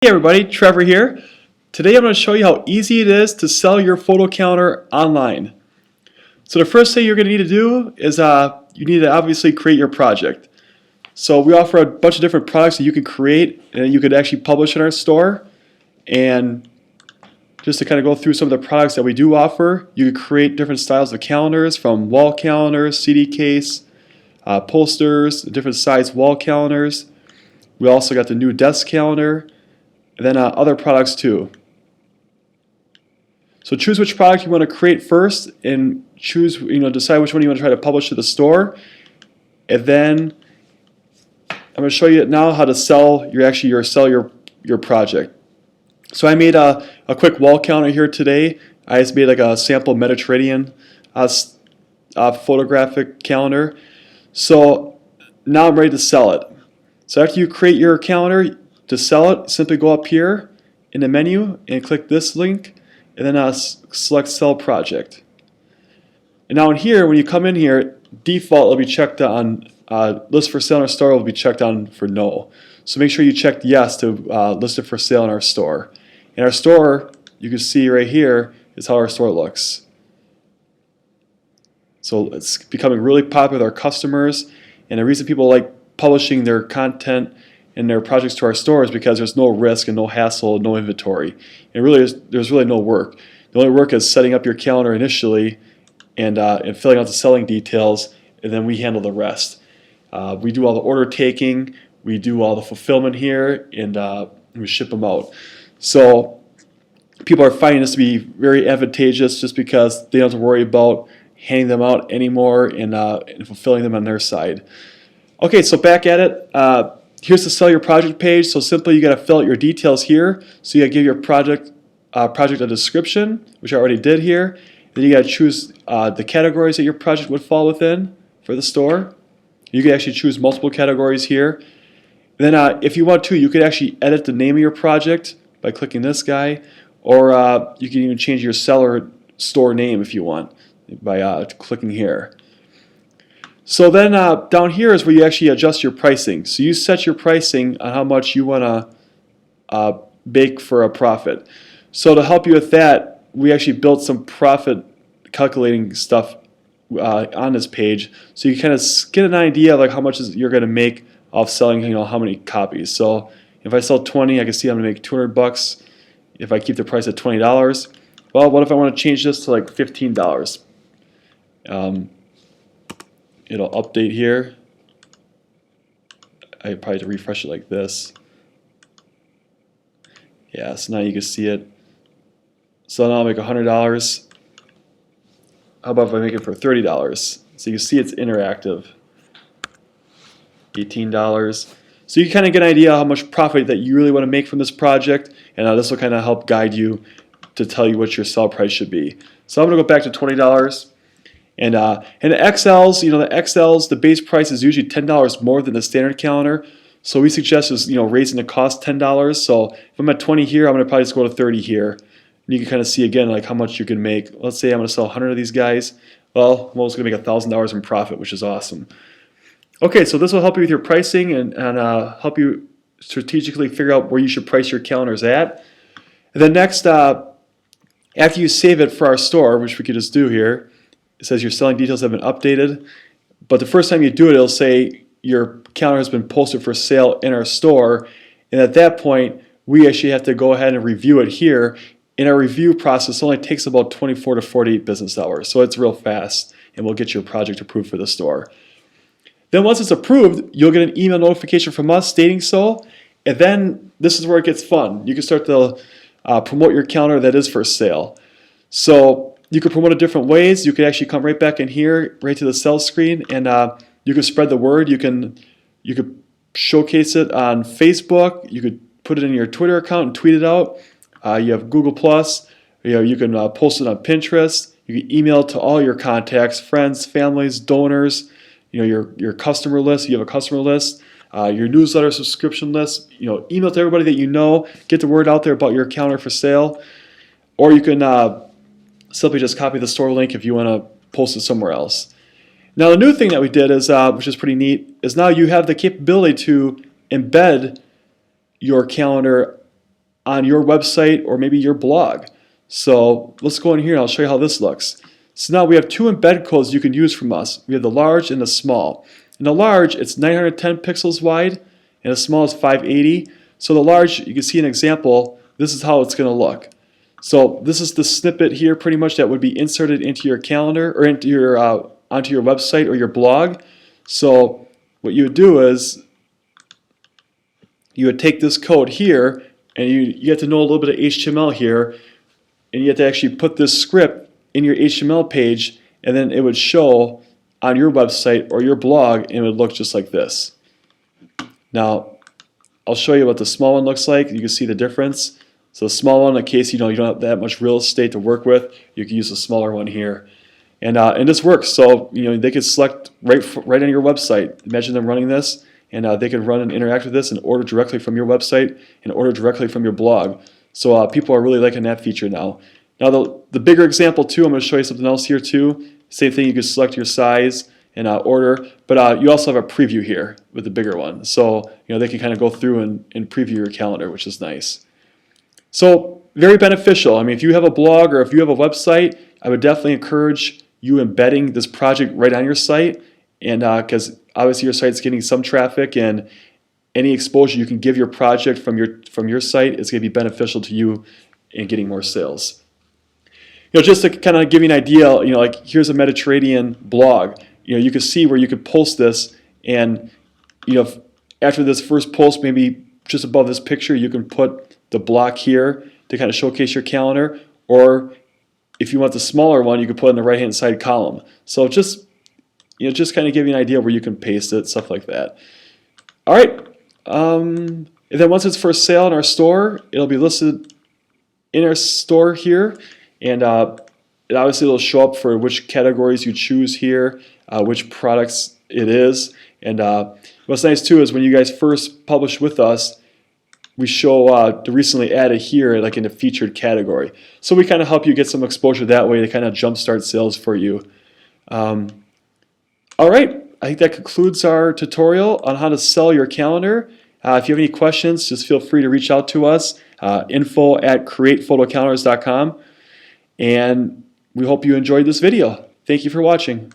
Hey everybody, Trevor here. Today I'm going to show you how easy it is to sell your photo calendar online. So the first thing you're going to need to do is you need to obviously create your project. So we offer a bunch of different products that you can create and you could actually publish in our store. And just to kind of go through some of the products that we do offer, you can create different styles of calendars, from wall calendars, CD case, posters, different size wall calendars. We also got the new desk calendar. And then other products too. So choose which product you want to create first, and decide which one you want to try to publish to the store. And then I'm going to show you now how to sell your project. So I made a quick wall calendar here today. I just made like a sample Mediterranean photographic calendar. So now I'm ready to sell it. So after you create your calendar, to sell it, simply go up here in the menu and click this link, and then select Sell Project. And now in here, when you come in here, default will be checked on List for Sale in our store will be checked on for no. So make sure you check yes to list it for sale in our store. In our store, you can see right here is how our store looks. So it's becoming really popular with our customers, and the reason people like publishing their content and their projects to our store is because there's no risk and no hassle, no inventory. And there's really no work. The only work is setting up your calendar initially and filling out the selling details, and then we handle the rest. We do all the order taking, we do all the fulfillment here, and we ship them out. So people are finding this to be very advantageous just because they don't have to worry about handing them out anymore and fulfilling them on their side. Okay, so back at it. Here's the Sell Your Project page. So simply you got to fill out your details here. So you got to give your project a description, which I already did here. Then you got to choose the categories that your project would fall within for the store. You can actually choose multiple categories here. Then if you want to, you could actually edit the name of your project by clicking this guy, or you can even change your seller store name if you want by clicking here. So then down here is where you actually adjust your pricing. So you set your pricing on how much you want to bake for a profit. So to help you with that, we actually built some profit calculating stuff on this page, so you kind of get an idea of like how much you're going to make off selling, how many copies. So if I sell 20, I can see I'm going to make $200 if I keep the price at $20. Well, what if I want to change this to like $15? It'll update here. I probably have to refresh it like this. Yeah, so now you can see it. So now I'll make $100. How about if I make it for $30? So you can see it's interactive. $18. So you kind of get an idea how much profit that you really want to make from this project, and this will kind of help guide you to tell you what your sell price should be. So I'm going to go back to $20. And the XLs, the base price is usually $10 more than the standard calendar. So we suggest raising the cost $10. So if I'm at 20 here, I'm going to probably just go to 30 here. And you can kind of see again like how much you can make. Let's say I'm going to sell 100 of these guys. Well, I'm almost going to make $1,000 in profit, which is awesome. Okay, so this will help you with your pricing and help you strategically figure out where you should price your calendars at. And then next, after you save it for our store, which we could just do here, it says your selling details have been updated, but the first time you do it, it'll say your calendar has been posted for sale in our store, and at that point, we actually have to go ahead and review it here. In our review process, it only takes about 24 to 48 business hours, so it's real fast, and we'll get your project approved for the store. Then once it's approved, you'll get an email notification from us stating so, and then this is where it gets fun. You can start to promote your calendar that is for sale. So you can promote it different ways. You can actually come right back in here, right to the sell screen, and you can spread the word. You could showcase it on Facebook. You could put it in your Twitter account and tweet it out. You have Google Plus. You can post it on Pinterest. You can email it to all your contacts, friends, families, donors. Your customer list. You have a customer list. Your newsletter subscription list. Email to everybody that you know. Get the word out there about your calendar for sale. Or you can simply just copy the store link if you want to post it somewhere else. Now the new thing that we did is, which is pretty neat, is now you have the capability to embed your calendar on your website or maybe your blog. So let's go in here and I'll show you how this looks. So now we have two embed codes you can use from us. We have the large and the small. In the large, it's 910 pixels wide, and the small is 580. So the large, you can see an example. This is how it's going to look. So this is the snippet here pretty much that would be inserted into your calendar or into your onto your website or your blog. So what you would do is you would take this code here, and you have to know a little bit of HTML here, and you have to actually put this script in your HTML page, and then it would show on your website or your blog, and it would look just like this. Now, I'll show you what the small one looks like. You can see the difference. So the small one, in case you don't have that much real estate to work with, you can use the smaller one here. And this works. So they could select right on your website. Imagine them running this, and they could run and interact with this and order directly from your website and order directly from your blog. So people are really liking that feature now. Now the bigger example too, I'm going to show you something else here too. Same thing, you can select your size and order, but you also have a preview here with the bigger one. So they can kind of go through and preview your calendar, which is nice. So very beneficial. I mean, if you have a blog or if you have a website, I would definitely encourage you embedding this project right on your site, and because obviously your site's getting some traffic, and any exposure you can give your project from your site is going to be beneficial to you in getting more sales. Just to kind of give you an idea, like here's a Mediterranean blog. You can see where you could post this, and after this first post, maybe just above this picture, you can put the block here to kind of showcase your calendar, or if you want the smaller one, you can put it in the right-hand side column. So just kind of give you an idea where you can paste it, stuff like that. All right. And then once it's for sale in our store, it'll be listed in our store here, and obviously it'll show up for which categories you choose here, which products it is. And what's nice too is when you guys first publish with us, we show the recently added here like in the featured category. So we kind of help you get some exposure that way to kind of jumpstart sales for you. All right, I think that concludes our tutorial on how to sell your calendar. If you have any questions, just feel free to reach out to us, info@createphotoCalendars.com. And we hope you enjoyed this video. Thank you for watching.